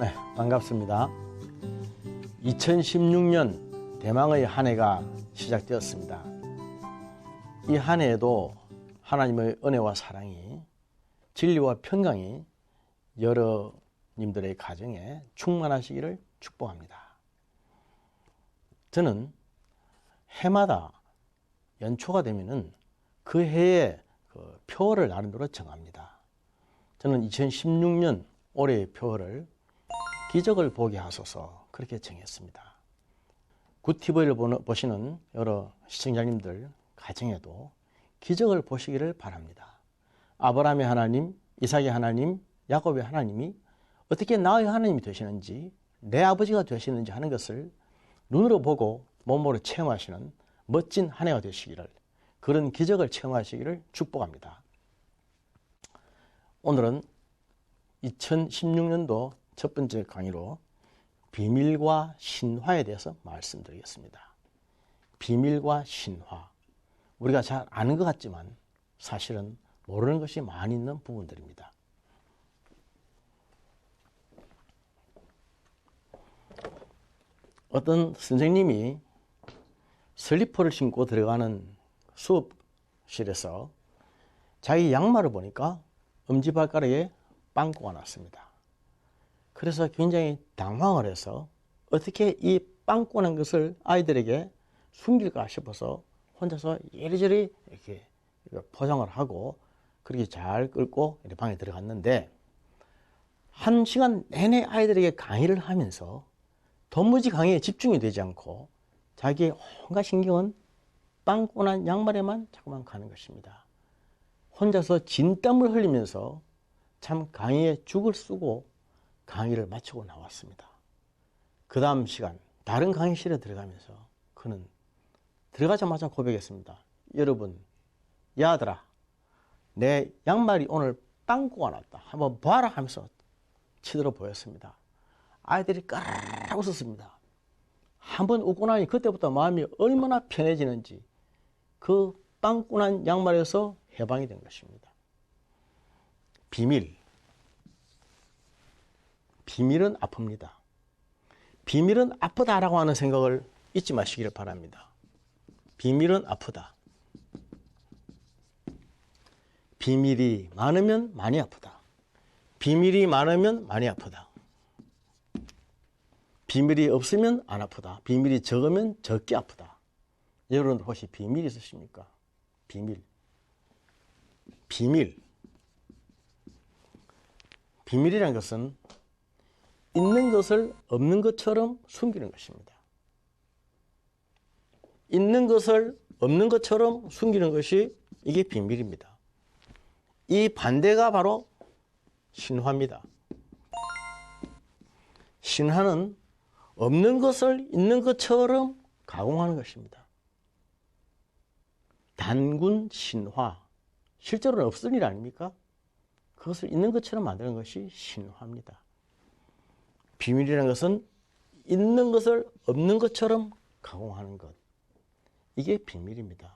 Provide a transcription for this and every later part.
네, 반갑습니다. 2016년 대망의 한 해가 시작되었습니다. 이 한 해에도 하나님의 은혜와 사랑이, 진리와 평강이 여러님들의 가정에 충만하시기를 축복합니다. 저는 해마다 연초가 되면은 그 해의 표어를 나름대로 정합니다. 저는 2016년 올해의 표어를 기적을 보게 하소서 그렇게 정했습니다. 굿TV를 보시는 여러 시청자님들 가정에도 기적을 보시기를 바랍니다. 아브라함의 하나님, 이삭의 하나님, 야곱의 하나님이 어떻게 나의 하나님이 되시는지, 내 아버지가 되시는지 하는 것을 눈으로 보고 몸으로 체험하시는 멋진 한 해가 되시기를, 그런 기적을 체험하시기를 축복합니다. 오늘은 2016년도 첫 번째 강의로 비밀과 신화에 대해서 말씀드리겠습니다. 비밀과 신화. 우리가 잘 아는 것 같지만 사실은 모르는 것이 많이 있는 부분들입니다. 어떤 선생님이 슬리퍼를 신고 들어가는 수업실에서 자기 양말을 보니까 엄지발가락에 빵꾸가 났습니다. 그래서 굉장히 당황을 해서 어떻게 이 빵꾸 난 것을 아이들에게 숨길까 싶어서 혼자서 이리저리 이렇게 포장을 하고 그렇게 잘 끌고 방에 들어갔는데, 1시간 내내 아이들에게 강의를 하면서 도무지 강의에 집중이 되지 않고 자기의 온갖 신경은 빵꾸 난 양말에만 자꾸만 가는 것입니다. 혼자서 진땀을 흘리면서 참 강의에 죽을 쓰고 강의를 마치고 나왔습니다. 그 다음 시간 다른 강의실에 들어가면서 그는 들어가자마자 고백했습니다. 여러분, 야들아, 내 양말이 오늘 빵꾸가 났다, 한번 봐라 하면서 치들어 보였습니다. 아이들이 까르르 웃었습니다. 한번 웃고 나니 그때부터 마음이 얼마나 편해지는지 그 빵꾸 난 양말에서 해방이 된 것입니다. 비밀. 비밀은 아픕니다. 비밀은 아프다라고 하는 생각을 잊지 마시기를 바랍니다. 비밀은 아프다. 비밀이 많으면 많이 아프다. 비밀이 많으면 많이 아프다. 비밀이 없으면 안 아프다. 비밀이 적으면 적게 아프다. 여러분들 혹시 비밀 있으십니까? 비밀. 비밀. 비밀이라는 것은 있는 것을 없는 것처럼 숨기는 것입니다. 있는 것을 없는 것처럼 숨기는 것이 이게 비밀입니다. 이 반대가 바로 신화입니다. 신화는 없는 것을 있는 것처럼 가공하는 것입니다. 단군 신화. 실제로는 없을 일 아닙니까? 그것을 있는 것처럼 만드는 것이 신화입니다. 비밀이라는 것은 있는 것을 없는 것처럼 가공하는 것. 이게 비밀입니다.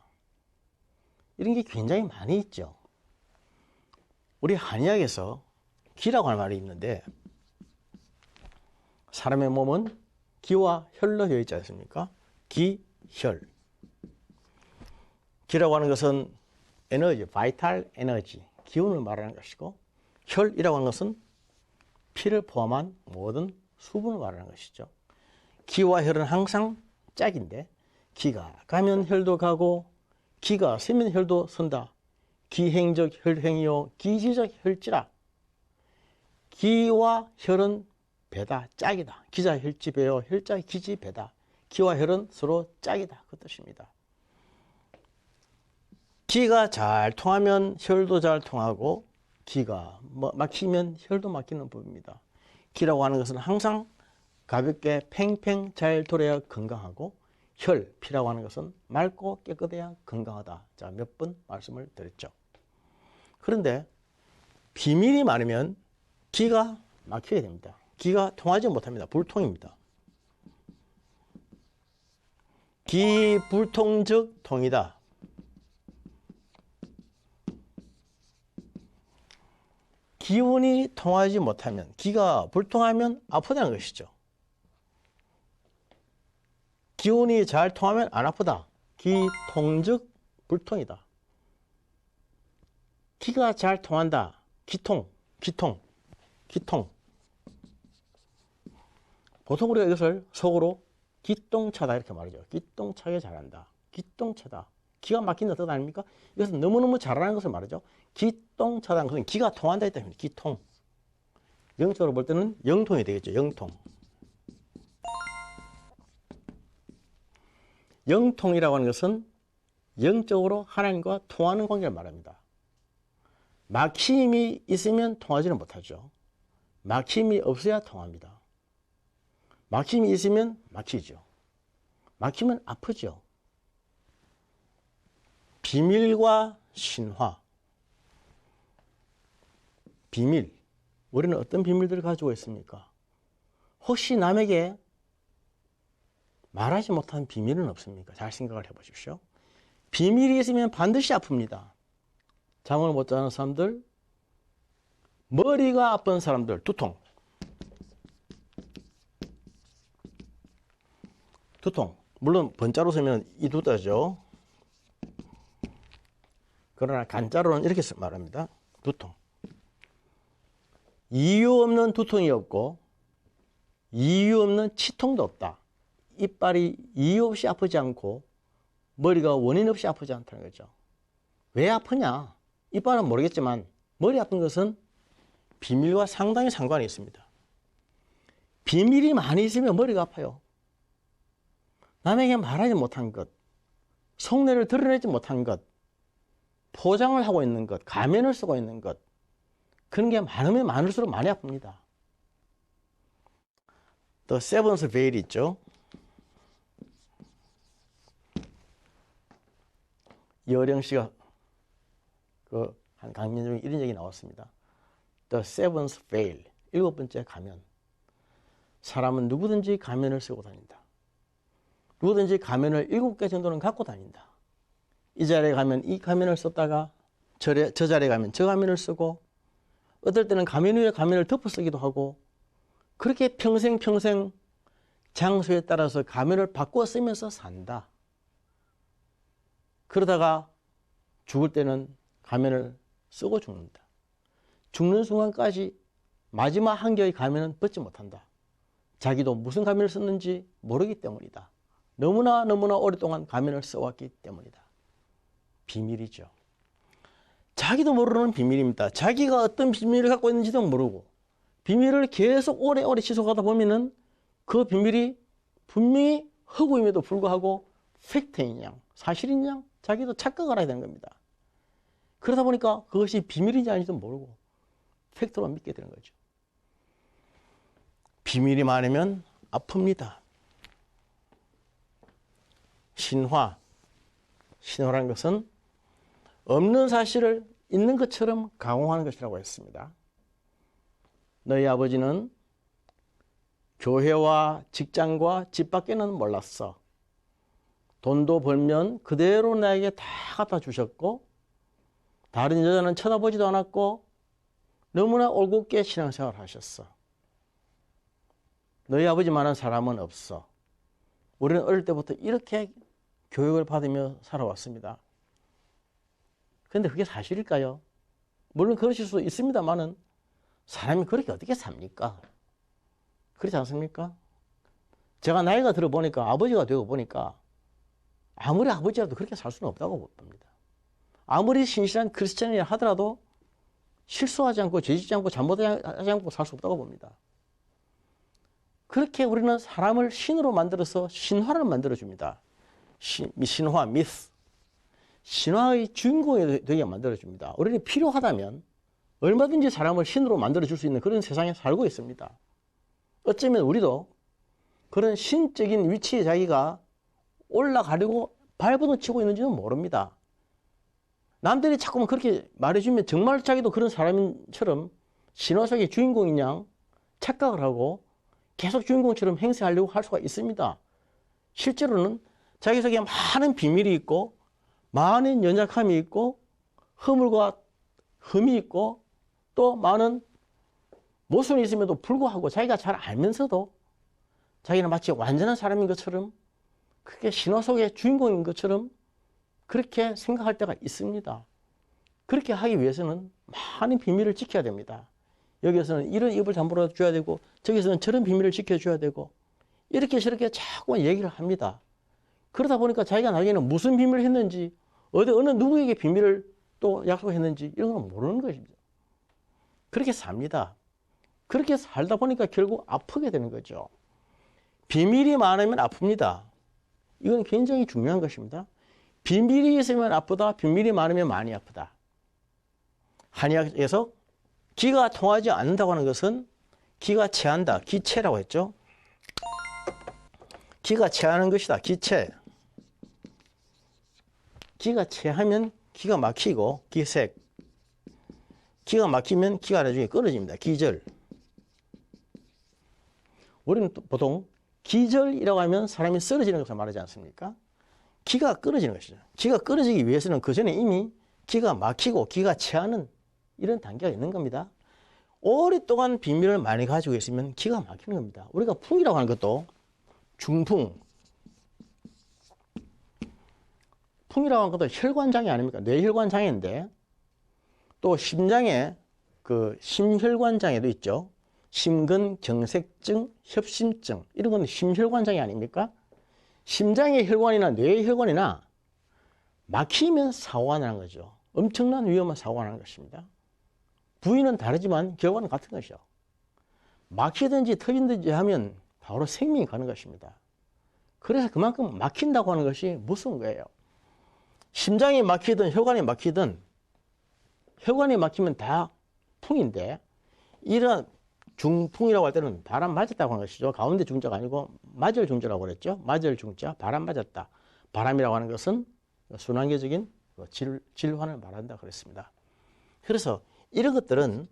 이런 게 굉장히 많이 있죠. 우리 한의학에서 기라고 하는 말이 있는데, 사람의 몸은 기와 혈로 되어 있지 않습니까? 기, 혈. 기라고 하는 것은 에너지, 바이탈 에너지, 기운을 말하는 것이고, 혈이라고 하는 것은 피를 포함한 모든 수분을 말하는 것이죠. 기와 혈은 항상 짝인데, 기가 가면 혈도 가고 기가 세면 혈도 선다. 기행적 혈행이요 기지적 혈지라. 기와 혈은 배다, 짝이다. 기자 혈지 배요, 혈자 기지 배다. 기와 혈은 서로 짝이다, 그 뜻입니다. 기가 잘 통하면 혈도 잘 통하고, 기가 막히면 혈도 막히는 법입니다. 기라고 하는 것은 항상 가볍게 팽팽 잘 돌아야 건강하고, 혈, 피라고 하는 것은 맑고 깨끗해야 건강하다. 자, 몇 번 말씀을 드렸죠. 그런데 비밀이 많으면 기가 막히게 됩니다. 기가 통하지 못합니다. 불통입니다. 기불통적 통이다. 기운이 통하지 못하면, 기가 불통하면 아프다는 것이죠. 기운이 잘 통하면 안 아프다. 기통즉 불통이다. 기가 잘 통한다. 기통. 보통 우리가 이것을 속으로 기똥차다 이렇게 말하죠. 기똥차게 잘한다. 기똥차다. 기가 막힌다 뜻 아닙니까? 이것은 너무너무 잘하는 것을 말하죠. 기똥차다는 것은 기가 통한다 했다. 기통. 영적으로 볼 때는 영통이 되겠죠. 영통. 영통이라고 하는 것은 영적으로 하나님과 통하는 관계를 말합니다. 막힘이 있으면 통하지는 못하죠. 막힘이 없어야 통합니다. 막힘이 있으면 막히죠. 막히면 아프죠. 비밀과 신화. 비밀. 우리는 어떤 비밀들을 가지고 있습니까? 혹시 남에게 말하지 못한 비밀은 없습니까? 잘 생각을 해보십시오. 비밀이 있으면 반드시 아픕니다. 잠을 못 자는 사람들, 머리가 아픈 사람들, 두통. 물론 번자로 쓰면 이 두자죠. 그러나 간자로는 이렇게 말합니다. 두통. 이유 없는 두통이 없고 이유 없는 치통도 없다. 이빨이 이유 없이 아프지 않고 머리가 원인 없이 아프지 않다는 거죠. 왜 아프냐? 이빨은 모르겠지만 머리 아픈 것은 비밀과 상당히 상관이 있습니다. 비밀이 많이 있으면 머리가 아파요. 남에게 말하지 못한 것, 속내를 드러내지 못한 것, 포장을 하고 있는 것, 가면을 쓰고 있는 것, 그런 게 많으면 많을수록 많이 아픕니다. 또 세븐스 베일 있죠. 이어령 씨가 한 강연 중에 이런 얘기 나왔습니다. The seventh veil, 7번째 가면. 사람은 누구든지 가면을 쓰고 다닌다. 누구든지 가면을 7개 정도는 갖고 다닌다. 이 자리에 가면 이 가면을 썼다가 저 자리에 가면 저 가면을 쓰고, 어떨 때는 가면 위에 가면을 덮어 쓰기도 하고, 그렇게 평생 장소에 따라서 가면을 바꿔 쓰면서 산다. 그러다가 죽을 때는 가면을 쓰고 죽는다. 죽는 순간까지 마지막 한 겹의 가면은 벗지 못한다. 자기도 무슨 가면을 썼는지 모르기 때문이다. 너무나 오랫동안 가면을 써왔기 때문이다. 비밀이죠. 자기도 모르는 비밀입니다. 자기가 어떤 비밀을 갖고 있는지도 모르고 비밀을 계속 오래오래 지속하다 보면은 그 비밀이 분명히 허구임에도 불구하고 팩트인 양, 사실인 양 자기도 착각을 하게 되는 겁니다. 그러다 보니까 그것이 비밀인지 아닌지도 모르고 팩트로 믿게 되는 거죠. 비밀이 많으면 아픕니다. 신화라는 것은 없는 사실을 있는 것처럼 가공하는 것이라고 했습니다. 너희 아버지는 교회와 직장과 집 밖에는 몰랐어. 돈도 벌면 그대로 나에게 다 갖다 주셨고 다른 여자는 쳐다보지도 않았고 너무나 올곧게 신앙생활을 하셨어. 너희 아버지만한 사람은 없어. 우리는 어릴 때부터 이렇게 교육을 받으며 살아왔습니다. 그런데 그게 사실일까요? 물론 그러실 수도 있습니다만은 사람이 그렇게 어떻게 삽니까? 그렇지 않습니까? 제가 나이가 들어보니까 아버지가 되고 보니까 아무리 아버지라도 그렇게 살 수는 없다고 봅니다. 아무리 신실한 크리스찬이라 하더라도 실수하지 않고 죄짓지 않고 잘못하지 않고 살 수 없다고 봅니다. 그렇게 우리는 사람을 신으로 만들어서 신화를 만들어줍니다. 신화, 미스. 신화의 주인공이 되게 만들어줍니다. 우리는 필요하다면 얼마든지 사람을 신으로 만들어줄 수 있는 그런 세상에 살고 있습니다. 어쩌면 우리도 그런 신적인 위치에 자기가 올라가려고 발버둥 치고 있는지는 모릅니다. 남들이 자꾸만 그렇게 말해주면 정말 자기도 그런 사람처럼 신화 속의 주인공인 양 착각을 하고 계속 주인공처럼 행세하려고 할 수가 있습니다. 실제로는 자기 속에 많은 비밀이 있고 많은 연약함이 있고 허물과 흠이 있고 또 많은 모순이 있음에도 불구하고 자기가 잘 알면서도 자기는 마치 완전한 사람인 것처럼 그렇게 신화 속의 주인공인 것처럼 그렇게 생각할 때가 있습니다. 그렇게 하기 위해서는 많은 비밀을 지켜야 됩니다. 여기에서는 이런 입을 담보로 줘야 되고 저기서는 저런 비밀을 지켜줘야 되고 이렇게 저렇게 자꾸 얘기를 합니다. 그러다 보니까 자기가 나중에는 무슨 비밀을 했는지 어느 누구에게 비밀을 또 약속했는지 이런 걸 모르는 것입니다. 그렇게 삽니다. 그렇게 살다 보니까 결국 아프게 되는 거죠. 비밀이 많으면 아픕니다. 이건 굉장히 중요한 것입니다. 비밀이 있으면 아프다. 비밀이 많으면 많이 아프다. 한의학에서 기가 통하지 않는다고 하는 것은 기가 체한다. 기체라고 했죠. 기가 체하는 것이다. 기체. 기가 체하면 기가 막히고 기색. 기가 막히면 기가 나중에 끊어집니다. 기절. 우리는 보통 기절이라고 하면 사람이 쓰러지는 것을 말하지 않습니까? 기가 끊어지는 것이죠. 기가 끊어지기 위해서는 그 전에 이미 기가 막히고 기가 체하는 이런 단계가 있는 겁니다. 오랫동안 비밀을 많이 가지고 있으면 기가 막히는 겁니다. 우리가 풍이라고 하는 것도 중풍. 풍이라고 하는 것도 혈관장애 아닙니까? 뇌혈관장애인데 또 심장에 그 심혈관장애도 있죠. 심근경색증, 협심증 이런 건 심혈관장애 아닙니까? 심장의 혈관이나 뇌의 혈관이나 막히면 사고가 나는 거죠. 엄청난 위험한 사고가 나는 것입니다. 부위는 다르지만 결과는 같은 것이죠. 막히든지 터진든지 하면 바로 생명이 가는 것입니다. 그래서 그만큼 막힌다고 하는 것이 무서운 거예요. 심장이 막히든 혈관이 막히든 혈관이 막히면 다 풍인데 이런 중풍이라고 할 때는 바람 맞았다고 하는 것이죠. 가운데 중자가 아니고 맞을 중자라고 그랬죠. 맞을 중자, 바람 맞았다. 바람이라고 하는 것은 순환계적인 질환을 말한다 그랬습니다. 그래서 이런 것들은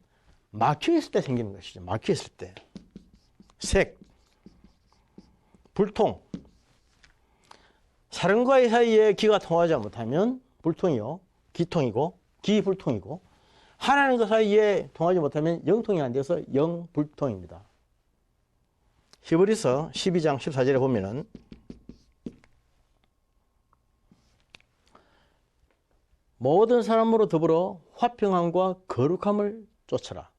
막혀있을 때 생기는 것이죠. 막혀있을 때. 색, 불통. 사람과의 사이에 기가 통하지 못하면 불통이요. 기통이고 기불통이고 하나님과 사이에 통하지 못하면 영통이 안 돼서 영불통입니다. 히브리서 12장 14절에 보면은 모든 사람으로 더불어 화평함과 거룩함을 쫓아라.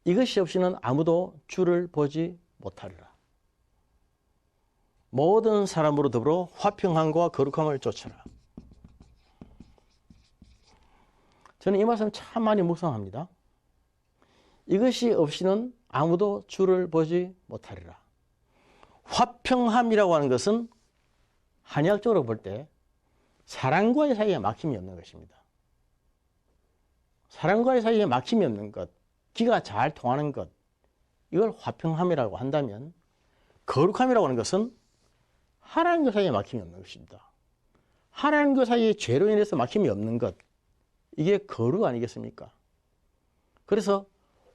이것이 없이는 아무도 주를 보지 못하리라. 모든 사람으로 더불어 화평함과 거룩함을 쫓아라. 저는 이 말씀 참 많이 묵상합니다. 이것이 없이는 아무도 주를 보지 못하리라. 화평함이라고 하는 것은 한의학적으로 볼 때 사람과의 사이에 막힘이 없는 것입니다. 사람과의 사이에 막힘이 없는 것, 기가 잘 통하는 것, 이걸 화평함이라고 한다면 거룩함이라고 하는 것은 하나님과 사이에 막힘이 없는 것입니다. 하나님과 사이에 죄로 인해서 막힘이 없는 것, 이게 거룩 아니겠습니까? 그래서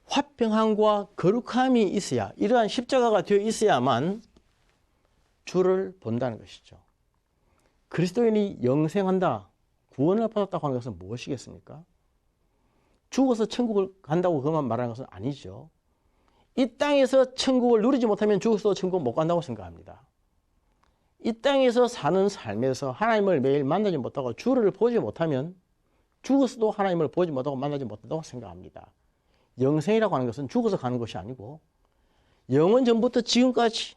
화평함과 거룩함이 있어야, 이러한 십자가가 되어 있어야만 주를 본다는 것이죠. 그리스도인이 영생한다, 구원을 받았다고 하는 것은 무엇이겠습니까? 죽어서 천국을 간다고 그만 말하는 것은 아니죠. 이 땅에서 천국을 누리지 못하면 죽어서 천국 못 간다고 생각합니다. 이 땅에서 사는 삶에서 하나님을 매일 만나지 못하고 주를 보지 못하면 죽어서도 하나님을 보지 못하고 만나지 못한다고 생각합니다. 영생이라고 하는 것은 죽어서 가는 것이 아니고 영원 전부터 지금까지,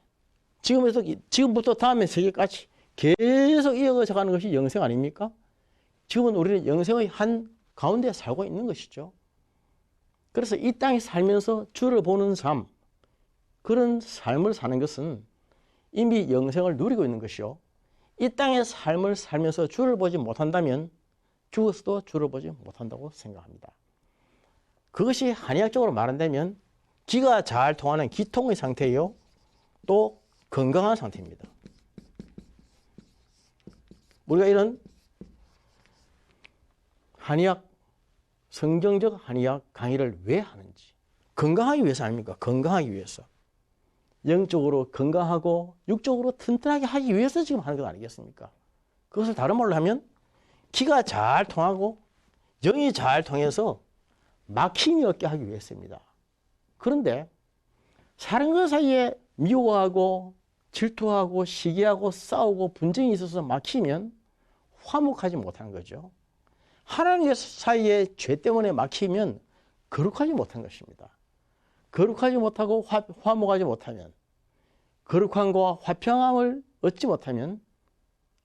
지금부터 다음의 세계까지 계속 이어져 가는 것이 영생 아닙니까? 지금은 우리는 영생의 한 가운데 살고 있는 것이죠. 그래서 이 땅에 살면서 주를 보는 삶, 그런 삶을 사는 것은 이미 영생을 누리고 있는 것이요. 이 땅의 삶을 살면서 주를 보지 못한다면 죽어서도 주를 보지 못한다고 생각합니다. 그것이 한의학적으로 말한다면 기가 잘 통하는 기통의 상태요. 또 건강한 상태입니다. 우리가 이런 한의학, 성경적 한의학 강의를 왜 하는지. 건강하기 위해서 아닙니까? 건강하기 위해서. 영적으로 건강하고 육적으로 튼튼하게 하기 위해서 지금 하는 것 아니겠습니까? 그것을 다른 말로 하면 기가 잘 통하고 영이 잘 통해서 막힘이 없게 하기 위해서입니다. 그런데 사람과 사이에 미워하고 질투하고 시기하고 싸우고 분쟁이 있어서 막히면 화목하지 못하는 거죠. 하나님과 사이에 죄 때문에 막히면 거룩하지 못한 것입니다. 거룩하지 못하고 화목하지 못하면, 거룩함과 화평함을 얻지 못하면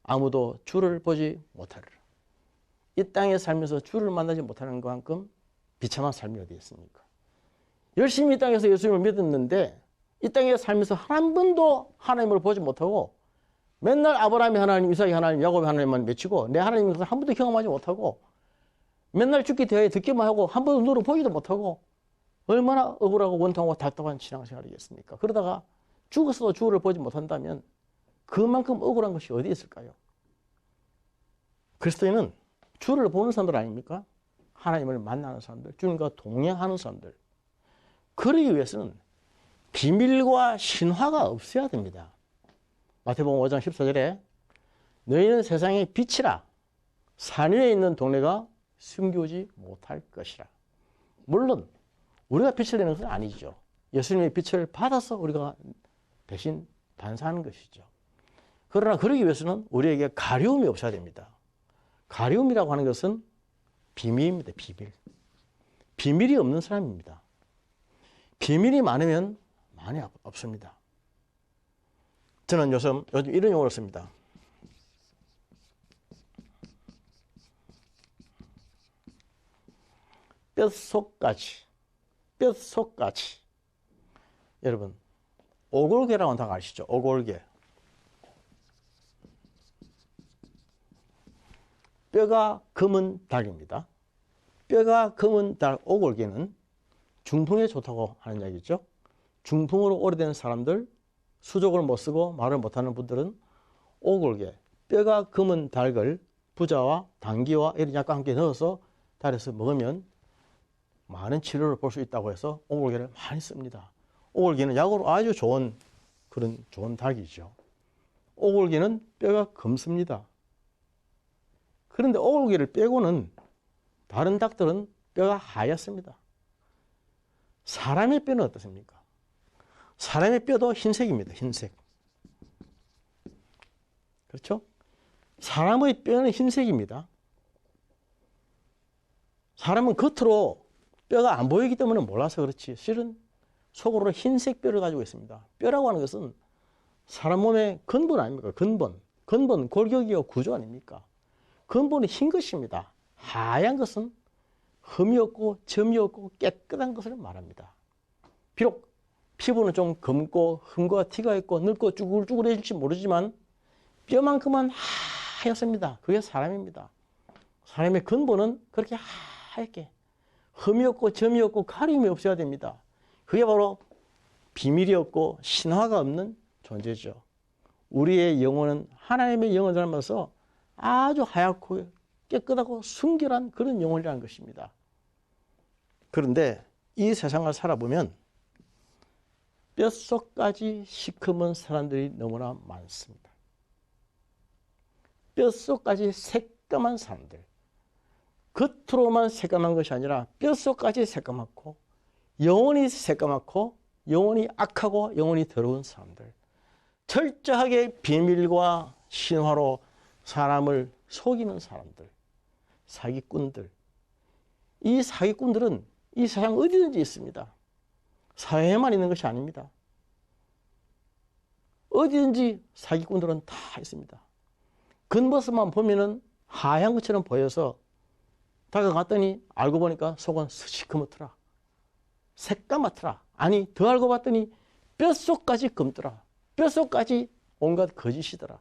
아무도 주를 보지 못하리라. 이 땅에 살면서 주를 만나지 못하는 것만큼 비참한 삶이 어디 있습니까? 열심히 이 땅에서 예수님을 믿었는데 이 땅에 살면서 한 번도 하나님을 보지 못하고 맨날 아브라함이 하나님, 이삭이 하나님, 야곱이 하나님만 외치고 내 하나님을 한 번도 경험하지 못하고 맨날 죽기 대하여 듣기만 하고 한 번도 눈으로 보지도 못하고 얼마나 억울하고 원통하고 답답한 신앙생활이겠습니까? 그러다가 죽어서도 주를 보지 못한다면 그만큼 억울한 것이 어디 있을까요? 그리스도인은 주를 보는 사람들 아닙니까? 하나님을 만나는 사람들, 주님과 동행하는 사람들. 그러기 위해서는 비밀과 신화가 없어야 됩니다. 마태복음 5장 14절에 너희는 세상의 빛이라 산 위에 있는 동네가 숨겨오지 못할 것이라. 물론 우리가 빛을 내는 것은 아니죠. 예수님의 빛을 받아서 우리가 대신 반사하는 것이죠. 그러나 그러기 위해서는 우리에게 가려움이 없어야 됩니다. 가려움이라고 하는 것은 비밀입니다. 비밀. 비밀이 없는 사람입니다. 비밀이 많으면 많이 없습니다. 저는 요즘 이런 용어를 씁니다. 뼛속까지. 뼛속까지. 여러분, 오골계라고 다 아시죠? 오골계. 뼈가 검은 닭입니다. 뼈가 검은 닭 오골계는 중풍에 좋다고 하는 이야기죠. 중풍으로 오래된 사람들, 수족을 못 쓰고 말을 못하는 분들은 오골계, 뼈가 검은 닭을 부자와 당귀와 이런 약과 함께 넣어서 달에서 먹으면 많은 치료를 볼 수 있다고 해서 오골계를 많이 씁니다. 오골계는 약으로 아주 좋은 그런 좋은 닭이죠. 오골계는 뼈가 검습니다. 그런데 오골계를 빼고는 다른 닭들은 뼈가 하얗습니다. 사람의 뼈는 어떻습니까? 사람의 뼈도 흰색입니다. 흰색. 그렇죠? 사람의 뼈는 흰색입니다. 사람은 겉으로 뼈가 안 보이기 때문에 몰라서 그렇지 실은 속으로 흰색 뼈를 가지고 있습니다. 뼈라고 하는 것은 사람 몸의 근본 아닙니까? 근본 골격이요 구조 아닙니까? 근본이 흰 것입니다. 하얀 것은 흠이 없고 점이 없고 깨끗한 것을 말합니다. 비록 피부는 좀 검고 흠과 티가 있고 늙고 쭈글쭈글해질지 모르지만 뼈만큼은 하얗습니다. 그게 사람입니다. 사람의 근본은 그렇게 하얗게 흠이 없고 점이 없고 가림이 없어야 됩니다. 그게 바로 비밀이 없고 신화가 없는 존재죠. 우리의 영혼은 하나님의 영혼을 닮아서 아주 하얗고 깨끗하고 순결한 그런 영혼이라는 것입니다. 그런데 이 세상을 살아보면 뼛속까지 시커먼 사람들이 너무나 많습니다. 뼛속까지 새까만 사람들. 겉으로만 새까만 것이 아니라 뼛속까지 새까맣고 영혼이 새까맣고 영혼이 악하고 영혼이 더러운 사람들. 철저하게 비밀과 신화로 사람을 속이는 사람들. 사기꾼들. 이 사기꾼들은 이 세상 어디든지 있습니다. 사회에만 있는 것이 아닙니다. 어디든지 사기꾼들은 다 있습니다. 겉모습만 보면은 하얀 것처럼 보여서 다가갔더니 알고 보니까 속은 시커멓더라. 새까맣더라. 아니 더 알고 봤더니 뼛속까지 검더라. 뼛속까지 온갖 거짓이더라.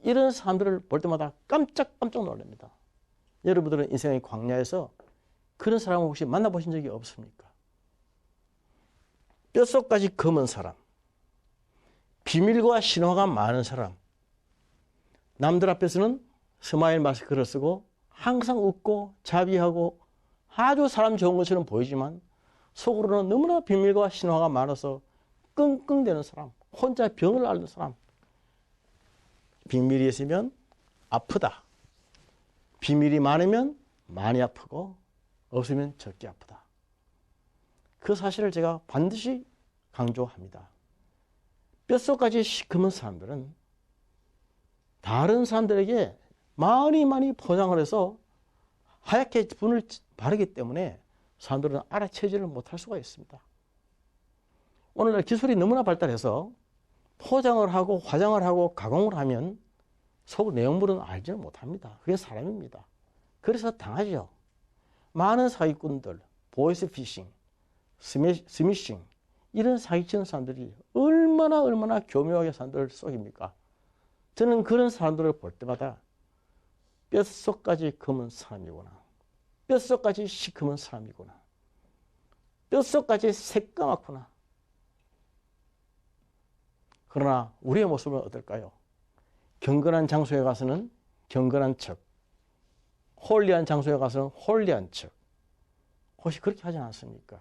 이런 사람들을 볼 때마다 깜짝깜짝 놀랍니다. 여러분들은 인생의 광야에서 그런 사람을 혹시 만나보신 적이 없습니까? 뼛속까지 검은 사람, 비밀과 신화가 많은 사람, 남들 앞에서는 스마일 마스크를 쓰고 항상 웃고 자비하고 아주 사람 좋은 것처럼 보이지만 속으로는 너무나 비밀과 신화가 많아서 끙끙대는 사람, 혼자 병을 앓는 사람. 비밀이 있으면 아프다. 비밀이 많으면 많이 아프고 없으면 적게 아프다. 그 사실을 제가 반드시 강조합니다. 뼛속까지 시커먼 사람들은 다른 사람들에게 많이 포장을 해서 하얗게 분을 바르기 때문에 사람들은 알아채지를 못할 수가 있습니다. 오늘날 기술이 너무나 발달해서 포장을 하고 화장을 하고 가공을 하면 속 내용물은 알지를 못합니다. 그게 사람입니다. 그래서 당하죠. 많은 사기꾼들, 보이스피싱, 스미싱 이런 사기치는 사람들이 얼마나 교묘하게 사람들을 속입니까? 저는 그런 사람들을 볼 때마다 뼛속까지 검은 사람이구나. 뼛속까지 시커먼 사람이구나. 뼛속까지 새까맣구나. 그러나 우리의 모습은 어떨까요? 경건한 장소에 가서는 경건한 척, 홀리한 장소에 가서는 홀리한 척. 혹시 그렇게 하지 않습니까?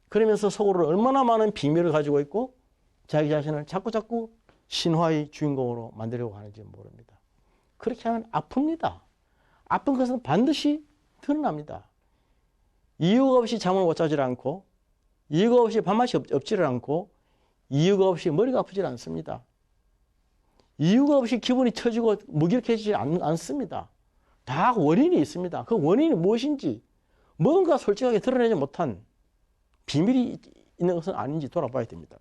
그러면서 속으로 얼마나 많은 비밀을 가지고 있고 자기 자신을 자꾸 신화의 주인공으로 만들려고 하는지 모릅니다. 그렇게 하면 아픕니다. 아픈 것은 반드시 드러납니다. 이유가 없이 잠을 못 자질 않고 이유가 없이 밥맛이 없지를 않고 이유가 없이 머리가 아프질 않습니다. 이유가 없이 기분이 처지고 무기력해지지 않습니다. 다 원인이 있습니다. 그 원인이 무엇인지 뭔가 솔직하게 드러내지 못한 비밀이 있는 것은 아닌지 돌아봐야 됩니다.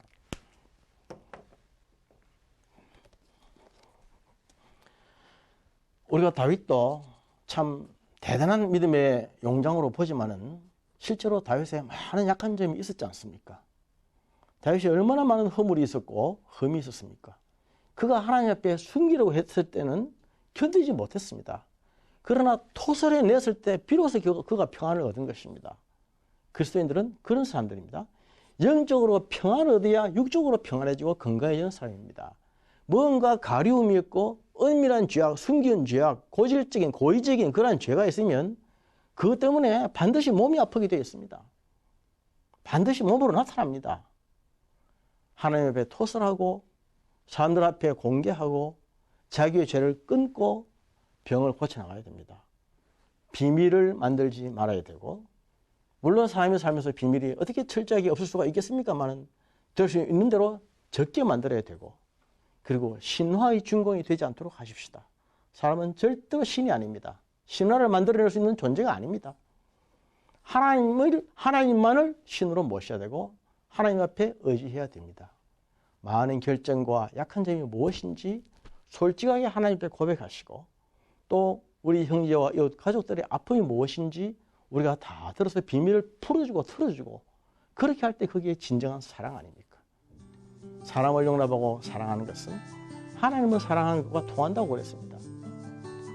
우리가 다윗도 참 대단한 믿음의 용장으로 보지만은 실제로 다윗에 많은 약한 점이 있었지 않습니까? 다윗이 얼마나 많은 허물이 있었고 흠이 있었습니까? 그가 하나님 앞에 숨기려고 했을 때는 견디지 못했습니다. 그러나 토설해 냈을 때 비로소 그가 평안을 얻은 것입니다. 그리스도인들은 그런 사람들입니다. 영적으로 평안을 얻어야 육적으로 평안해지고 건강해지는 사람입니다. 뭔가 가리움이 있고 은밀한 죄악, 숨긴 죄악, 고질적인 고의적인 그러한 죄가 있으면 그것 때문에 반드시 몸이 아프게 되어 있습니다. 반드시 몸으로 나타납니다. 하나님 앞에 토설하고 사람들 앞에 공개하고 자기의 죄를 끊고 병을 고쳐나가야 됩니다. 비밀을 만들지 말아야 되고 물론 사람이 살면서 비밀이 어떻게 철저하게 없을 수가 있겠습니까만은 될 수 있는 대로 적게 만들어야 되고 그리고 신화의 주인공이 되지 않도록 하십시다. 사람은 절대로 신이 아닙니다. 신화를 만들어낼 수 있는 존재가 아닙니다. 하나님만을 신으로 모셔야 되고 하나님 앞에 의지해야 됩니다. 많은 결정과 약한 점이 무엇인지 솔직하게 하나님 앞에 고백하시고 또 우리 형제와 이웃 가족들의 아픔이 무엇인지 우리가 다 들어서 비밀을 풀어주고 털어주고 그렇게 할 때 그게 진정한 사랑 아닙니까? 사람을 용납하고 사랑하는 것은 하나님을 사랑하는 것과 통한다고 그랬습니다.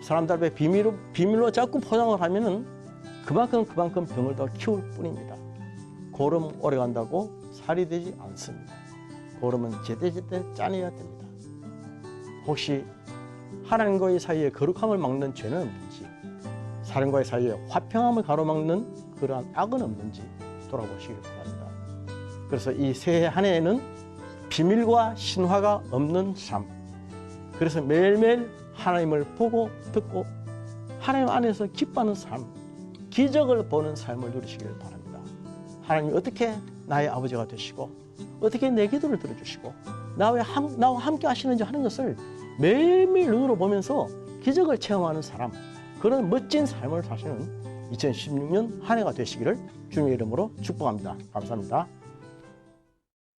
사람들 앞에 비밀로 자꾸 포장을 하면은 그만큼 병을 더 키울 뿐입니다. 고름 오래 간다고 살이 되지 않습니다. 고름은 제때제때 짜내야 됩니다. 혹시 하나님과의 사이에 거룩함을 막는 죄는 없는지 사람과의 사이에 화평함을 가로막는 그러한 악은 없는지 돌아보시길 바랍니다. 그래서 이 새해 한 해에는 비밀과 신화가 없는 삶 그래서 매일매일 하나님을 보고 듣고 하나님 안에서 기뻐하는 삶 기적을 보는 삶을 누리시길 바랍니다. 하나님이 어떻게 나의 아버지가 되시고 어떻게 내 기도를 들어주시고 나와 함께 하시는지 하는 것을 매일매일 눈으로 보면서 기적을 체험하는 사람 그런 멋진 삶을 사시는 2016년 한 해가 되시기를 주님의 이름으로 축복합니다. 감사합니다.